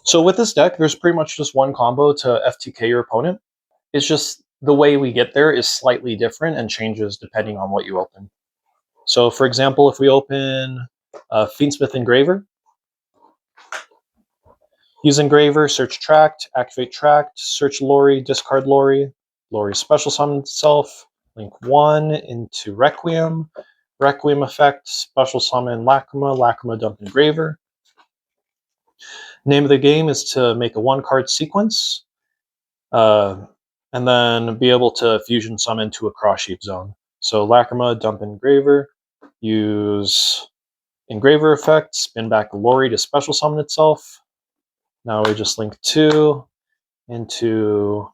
So with this deck, there's pretty much just one combo to FTK your opponent. It's just the way we get there is slightly different and changes depending on what you open. So for example, if we open Fiendsmith Engraver, use Engraver, search Tract, activate Tract, search Lori, discard Lori, Lori special summon itself, link 1 into Requiem, Requiem effect, special summon Lacrima, Lacrima dump Engraver. Name of the game is to make a 1-card sequence, and then be able to fusion summon to a cross sheep zone. So Lacrima, dump Engraver, use Engraver effect, spin back Lori to special summon itself. Now we just link 2 into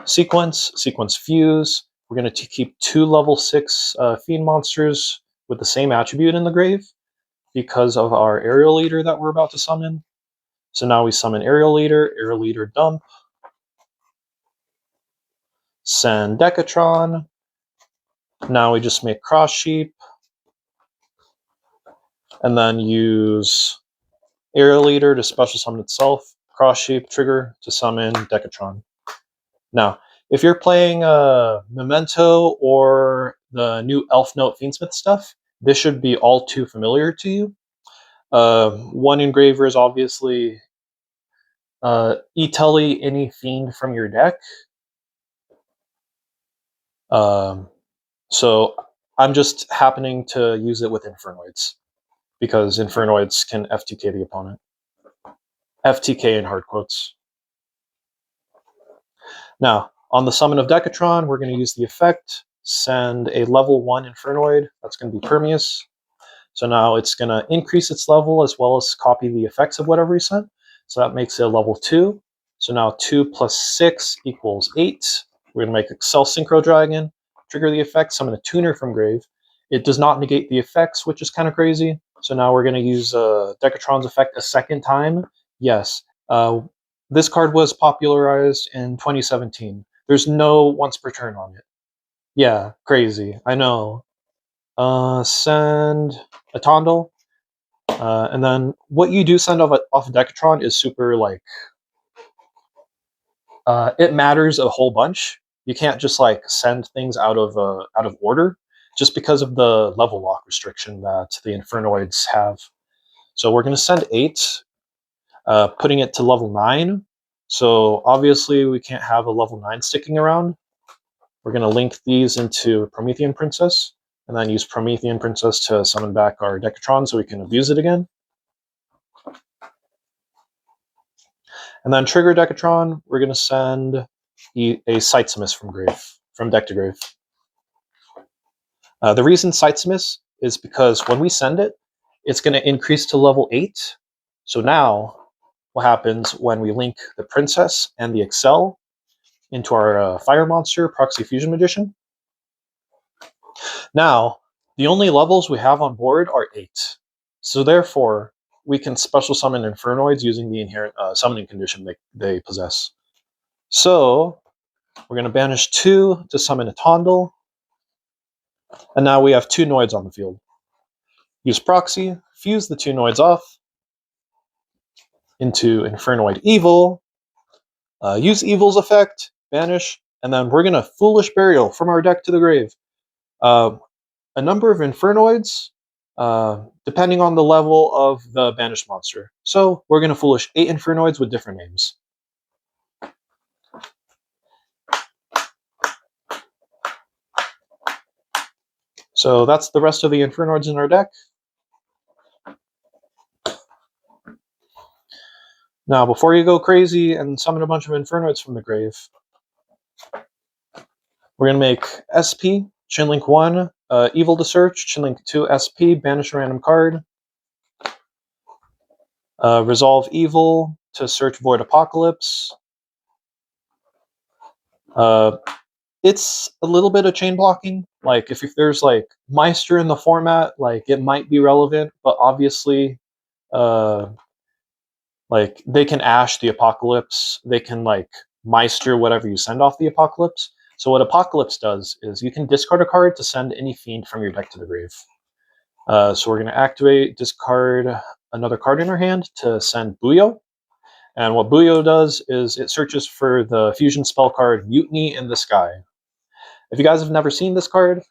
sequence, sequence fuse. We're going to keep 2 level 6 fiend monsters with the same attribute in the grave because of our aerial leader that we're about to summon. So now we summon aerial leader dump, send Decatron. Now we just make cross sheep, and then use aerial leader to special summon itself, cross sheep trigger to summon Decatron. Now, if you're playing Memento or the new Elf Note Fiendsmith stuff, this should be all too familiar to you. One Engraver is obviously E-Telly any fiend from your deck. So I'm just happening to use it with Infernoids, because Infernoids can FTK the opponent. FTK in hard quotes. Now, on the summon of Decatron, we're going to use the effect, send a level 1 Infernoid. That's going to be Permeus. So now it's going to increase its level as well as copy the effects of whatever you sent. So that makes it a level 2. So now 2 plus 6 equals 8. We're going to make Excel Synchro Dragon, trigger the effect, summon a tuner from grave. It does not negate the effects, which is kind of crazy. So now we're going to use Decatron's effect a second time. Yes. This card was popularized in 2017. There's no once per turn on it. Yeah, crazy. I know. Send a Tondel. And then what you do send off of Decatron is super, like, it matters a whole bunch. You can't just like send things out of order just because of the level lock restriction that the Infernoids have. So we're going to send 8, putting it to level 9. So obviously we can't have a level 9 sticking around. We're going to link these into Promethean Princess, and then use Promethean Princess to summon back our Decatron so we can abuse it again. And then trigger Decatron, we're going to send a Sightsmith from deck to grave. The reason Sightsmith is because when we send it, it's going to increase to level 8. So now what happens when we link the Princess and the Excel into our Fire Monster Proxy Fusion Magician? Now, the only levels we have on board are 8. So therefore, we can special summon Infernoids using the inherent summoning condition they possess. So we're going to banish 2 to summon a Tondel. And now we have 2 Noids on the field. Use Proxy, fuse the 2 Noids off into Infernoid Evil. Use Evil's effect, banish, and then we're going to Foolish Burial from our deck to the grave. A number of Infernoids, depending on the level of the banished monster. So we're going to Foolish 8 Infernoids with different names. So that's the rest of the Infernoids in our deck. Now, before you go crazy and summon a bunch of Infernoids from the grave, we're going to make SP, Chinlink 1, Evil to search, Chinlink 2 SP, banish a random card. Resolve Evil to search Void Apocalypse. It's a little bit of chain blocking. Like, if there's like Meister in the format, like, it might be relevant, but obviously, like, they can Ash the Apocalypse, they can like Meister whatever you send off the Apocalypse. So what Apocalypse does is you can discard a card to send any fiend from your deck to the grave. So we're going to activate, discard another card in our hand to send Buyo. And what Buyo does is it searches for the fusion spell card Mutiny in the Sky. If you guys have never seen this card,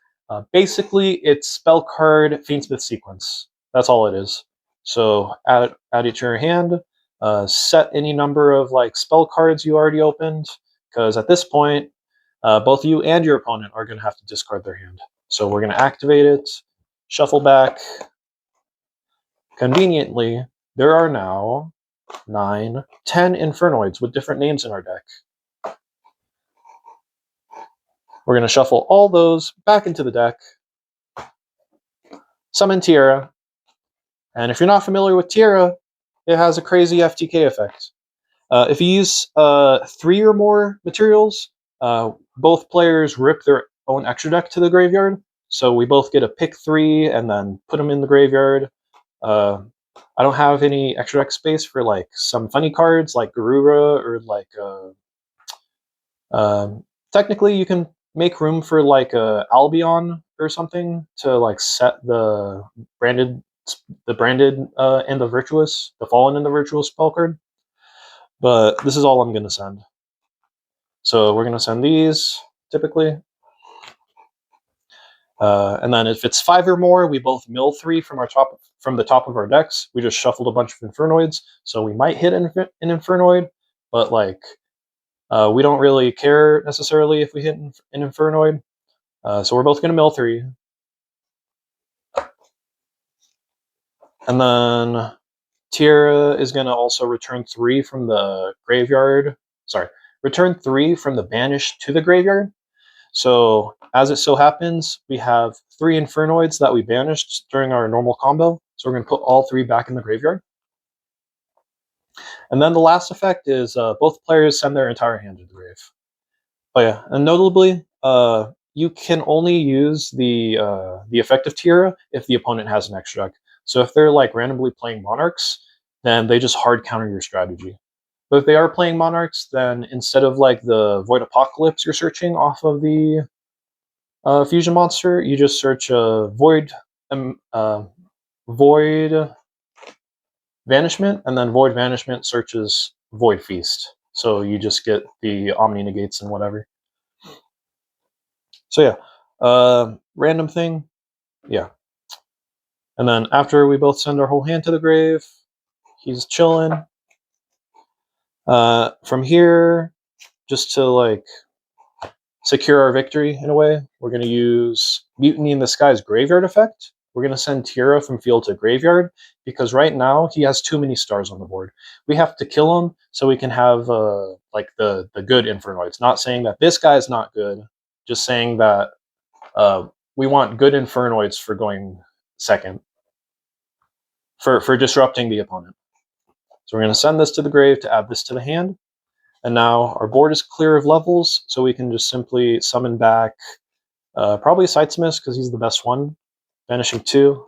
basically it's spell card Fiendsmith sequence. That's all it is. So add it to your hand, set any number of like spell cards you already opened, because at this point, both you and your opponent are going to have to discard their hand. So we're going to activate it, shuffle back. Conveniently, there are now 9, 10 Infernoids with different names in our deck. We're going to shuffle all those back into the deck, summon Tierra, and if you're not familiar with Tierra, it has a crazy FTK effect. If you use 3 or more materials, both players rip their own extra deck to the graveyard, so we both get to pick 3 and then put them in the graveyard. I don't have any extra deck space for like some funny cards like Garura or like technically you can make room for like Albion or something to like set the branded and the virtuous, the fallen and the virtuous spell card. But this is all I'm going to send. So we're going to send these typically. And then if it's 5 or more, we both mill 3 from the top of our decks. We just shuffled a bunch of Infernoids, so we might hit an Infernoid, but like we don't really care necessarily if we hit an Infernoid. So we're both going to mill 3. And then Tierra is going to also return 3 from the graveyard. Sorry, return 3 from the banished to the graveyard. So as it so happens, we have 3 Infernoids that we banished during our normal combo. So we're going to put all 3 back in the graveyard. And then the last effect is both players send their entire hand to the grave. Oh yeah, and notably, you can only use the effect of Tierra if the opponent has an extra deck. So if they're like randomly playing Monarchs, then they just hard counter your strategy. But if they are playing Monarchs, then instead of like the Void Apocalypse you're searching off of the fusion monster, you just search Void Vanishment, and then Void Vanishment searches Void Feast. So you just get the Omni Negates and whatever. So yeah, random thing, yeah. And then after we both send our whole hand to the grave, he's chilling. From here, just to like secure our victory in a way, we're going to use Mutiny in the Sky's graveyard effect. We're going to send Tierra from field to graveyard because right now he has too many stars on the board. We have to kill him so we can have like the good Infernoids. Not saying that this guy is not good, just saying that we want good Infernoids for going second, for disrupting the opponent. So we're going to send this to the grave to add this to the hand. And now our board is clear of levels, so we can just simply summon back probably Sidesmith because he's the best one, banishing 2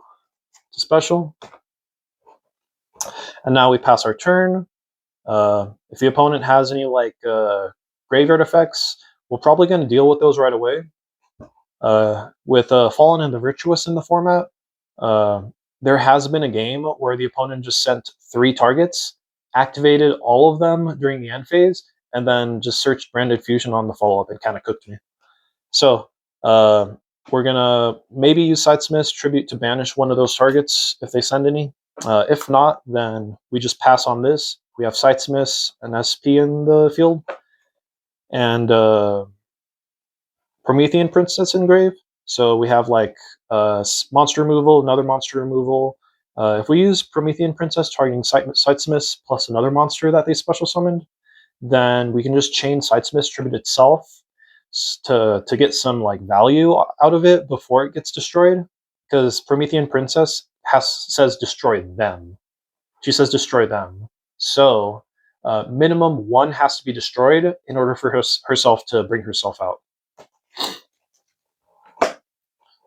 to special. And now we pass our turn. If the opponent has any like graveyard effects, we're probably going to deal with those right away. With Fallen and the Virtuous in the format, there has been a game where the opponent just sent 3 targets, activated all of them during the end phase, and then just searched Branded Fusion on the follow-up and kind of cooked me. So we're going to maybe use Sidesmith's Tribute to banish one of those targets if they send any. If not, then we just pass on this. We have Sidesmith's and SP in the field, and Promethean Princess engrave. So we have like monster removal, another monster removal. If we use Promethean Princess targeting Sidesmith plus another monster that they special summoned, then we can just chain Sidesmith's Tribute itself to get some like value out of it before it gets destroyed. Because Promethean Princess says destroy them. She says destroy them. So minimum 1 has to be destroyed in order for herself to bring herself out.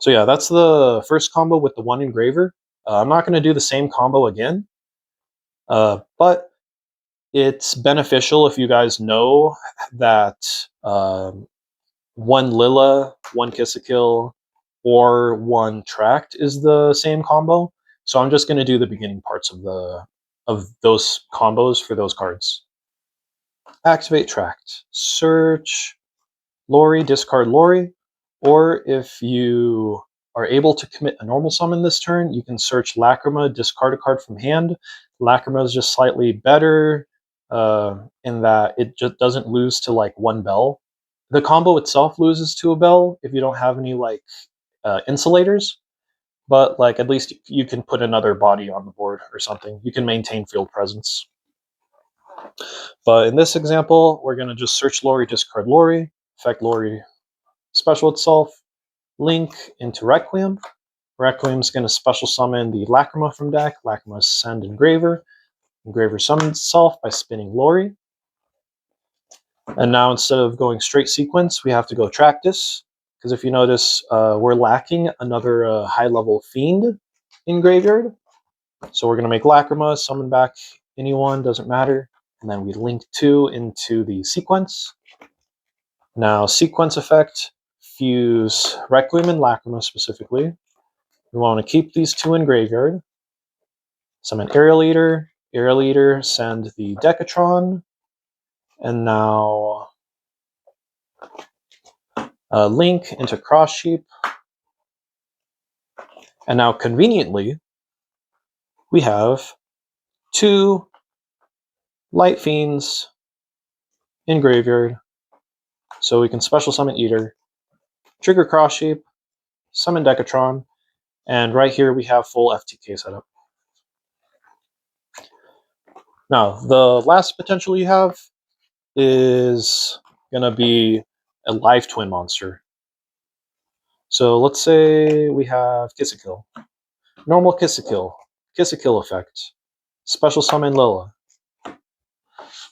So yeah, that's the first combo with the 1 engraver. I'm not going to do the same combo again, but it's beneficial if you guys know that 1 Lilla, 1 Kiss-a-Kill, or 1 Tract is the same combo. So I'm just going to do the beginning parts of of those combos for those cards. Activate Tract. Search Lori, discard Lori, or if you are able to commit a normal summon this turn, you can search Lacrima, discard a card from hand. Lacrima is just slightly better in that it just doesn't lose to like one bell. The combo itself loses to a bell if you don't have any like insulators, but like at least you can put another body on the board or something. You can maintain field presence. But in this example, we're going to just search Lori, discard Lori, effect Lori, special itself, link into Requiem. Requiem's going to special summon the Lacrima from deck. Lacrima send Engraver. Engraver summons itself by spinning Lori. And now instead of going straight sequence, we have to go Tractus. Because if you notice, we're lacking another high-level Fiend in Graveyard. So we're going to make Lacrima, summon back anyone, doesn't matter. And then we link 2 into the sequence. Now, sequence effect, fuse Requiem and Lacrima specifically. We want to keep these 2 in Graveyard. Summon Aerial Eater, send the Decatron. And now link into Cross Sheep. And now conveniently, we have 2 Light Fiends in Graveyard. So we can special summon Eater, trigger Cross Sheep, summon Decatron, and right here we have full FTK setup. Now, the last potential you have is going to be a live twin monster. So let's say we have Kiss a Kill. Normal Kiss a Kill effect. Special summon Lilla.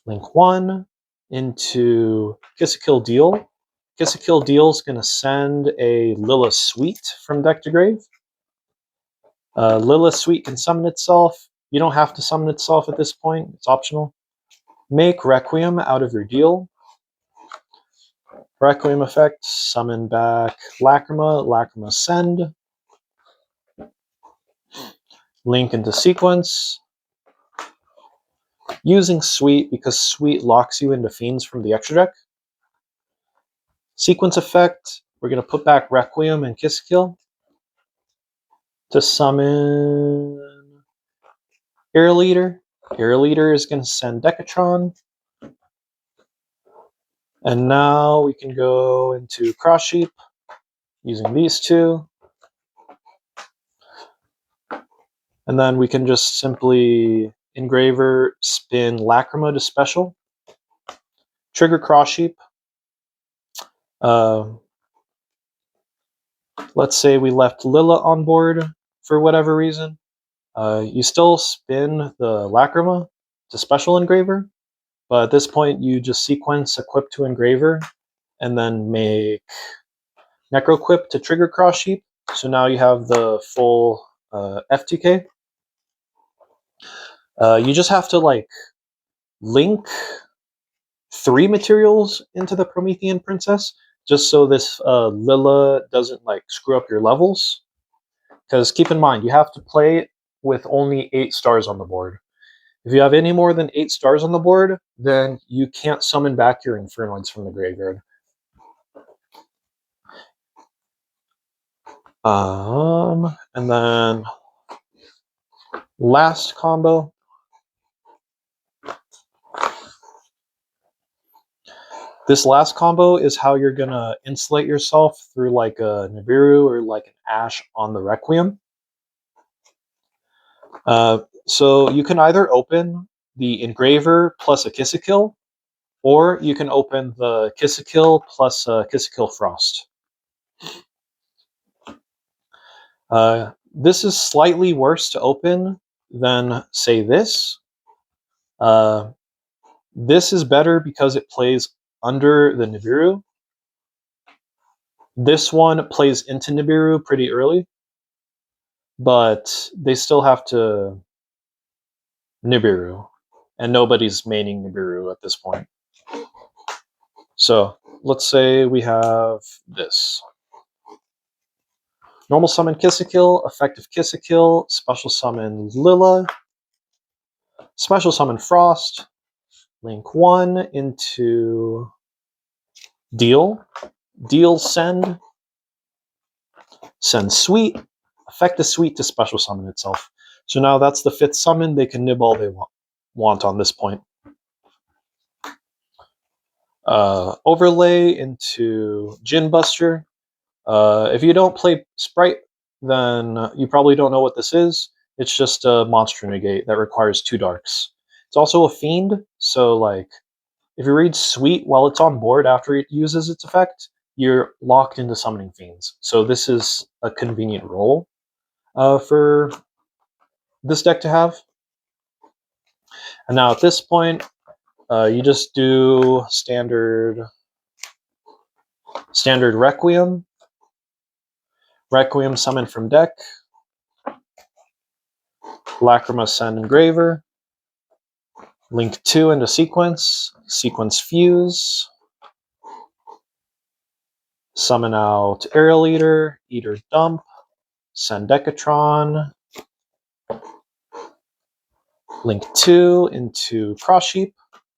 Link 1 into Kiss a Kill Deal. Kiss a Kill Deal is going to send a Lilla Suite from deck to grave. Lilla Suite can summon itself. You don't have to summon itself at this point. It's optional. Make Requiem out of your deal. Requiem effect, summon back Lacrima, Lacrima send. Link into sequence. Using Suite because Suite locks you into Fiends from the extra deck. Sequence effect, we're going to put back Requiem and Kiss Kill to summon Aerial Eater. Aerial Eater is going to send Decatron. And now we can go into Cross Sheep using these 2. And then we can just simply Engraver, spin Lacrima to special, trigger Cross Sheep. Let's say we left Lilla on board for whatever reason. You still spin the Lacrima to special Engraver, but at this point you just sequence Equip to Engraver and then make Necroquip to trigger Cross Sheep. So now you have the full FTK. You just have to like link 3 materials into the Promethean Princess, just so this Lilla doesn't like screw up your levels. Because keep in mind, you have to play with only 8 stars on the board. If you have any more than 8 stars on the board, then you can't summon back your Infernoids from the graveyard. And then last combo. This last combo is how you're going to insulate yourself through like a Nibiru or like an Ash on the Requiem. So you can either open the Engraver plus a Kiss a Kill, or you can open the Kiss a Kill plus a Kiss a Kill Frost. This is slightly worse to open than, say, this. This is better because it plays under the Nibiru. This one plays into Nibiru pretty early, but they still have to Nibiru, and nobody's maining Nibiru at this point. So let's say we have this. Normal summon Kiss a Kill, effective Kiss a Kill, special summon Lilla. Special summon Frost, link 1 into deal, send sweet, affect the sweet to special summon itself. So now that's the 5th summon. They can nib all they want on this point. Overlay into Gin Buster. If you don't play Sprite, then you probably don't know what this is. It's just a monster negate that requires 2 darks. It's also a fiend, so like if you read Sweet while it's on board after it uses its effect, you're locked into summoning fiends. So this is a convenient role for this deck to have. And now at this point, you just do standard Requiem. Requiem summon from deck. Lacrima send Engraver. Link 2 into sequence. Sequence fuse. Summon out Aerial Eater. Eater dump. Send Decatron. Link 2 into Cross Sheep.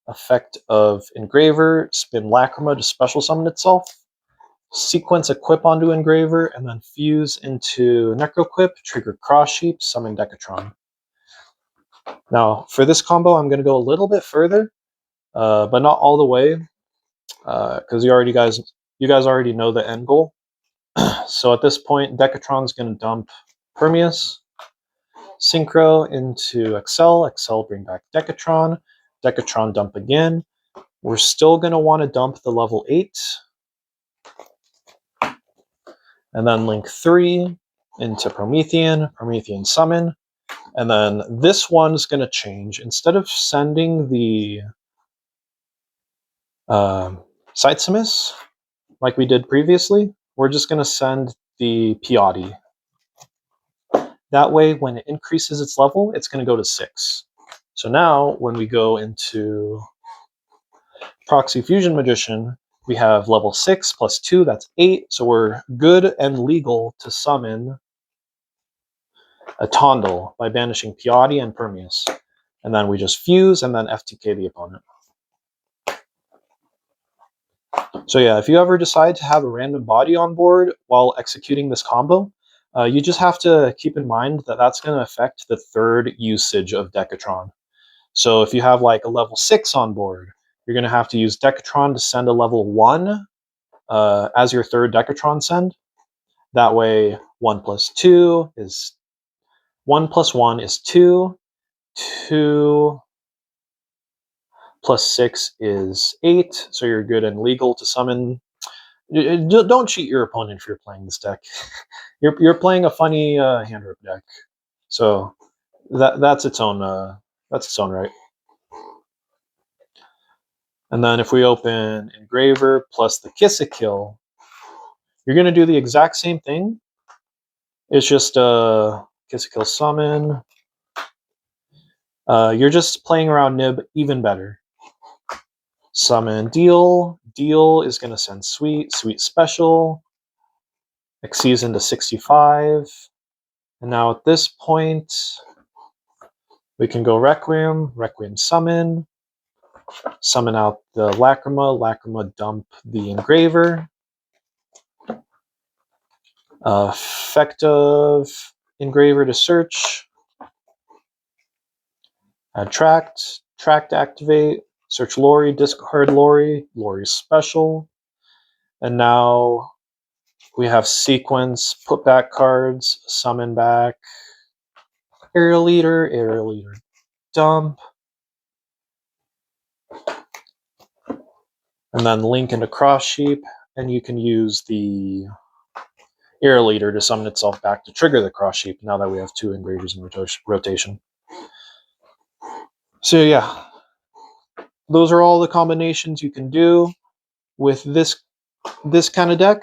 Effect of Engraver. Spin Lacrima to special summon itself. Sequence Equip onto Engraver, and then fuse into Necroquip, trigger Cross Sheep, summon Decatron. Now, for this combo, I'm going to go a little bit further, but not all the way, because you guys already know the end goal. So at this point, Decatron's going to dump Permeus, Synchro into Excel, bring back Decatron, dump again. We're still going to want to dump the level 8, and then link 3 into Promethean summon. And then this one's going to change. Instead of sending the Sitesimus, like we did previously, we're just going to send the Piatti. That way, when it increases its level, it's going to go to 6. So now, when we go into Proxy Fusion Magician, we have level 6 plus 2, that's 8. So we're good and legal to summon a Tondel by banishing Piatti and Permeus. And then we just fuse and then FTK the opponent. So yeah, if you ever decide to have a random body on board while executing this combo, you just have to keep in mind that that's going to affect the 3rd usage of Decatron. So if you have like a level 6 on board, you're going to have to use Decatron to send a level 1 as your 3rd Decatron send. That way 1 plus 2 is 1 plus 1 is 2. 2 plus 6 is 8. So you're good and legal to summon. Don't cheat your opponent if you're playing this deck. You're playing a funny hand rip deck. So that's its own right. And then if we open Engraver plus the Kiss a Kill, you're going to do the exact same thing. It's just Kiss a Kill summon. You're just playing around Nib even better. Summon Deal. Deal is going to send Sweet special. Exceeds into 65. And now at this point, we can go Requiem summon. Summon out the Lacrima dump the Engraver. Effect of Engraver to search. Add tract activate. Search Lori, discard Lori special. And now we have sequence, put back cards, summon back Aerial Eater dump. And then link into Cross Sheep, and you can use the Aerial Eater to summon itself back to trigger the Cross Sheep now that we have 2 Engravers in rotation. So yeah, those are all the combinations you can do with this kind of deck.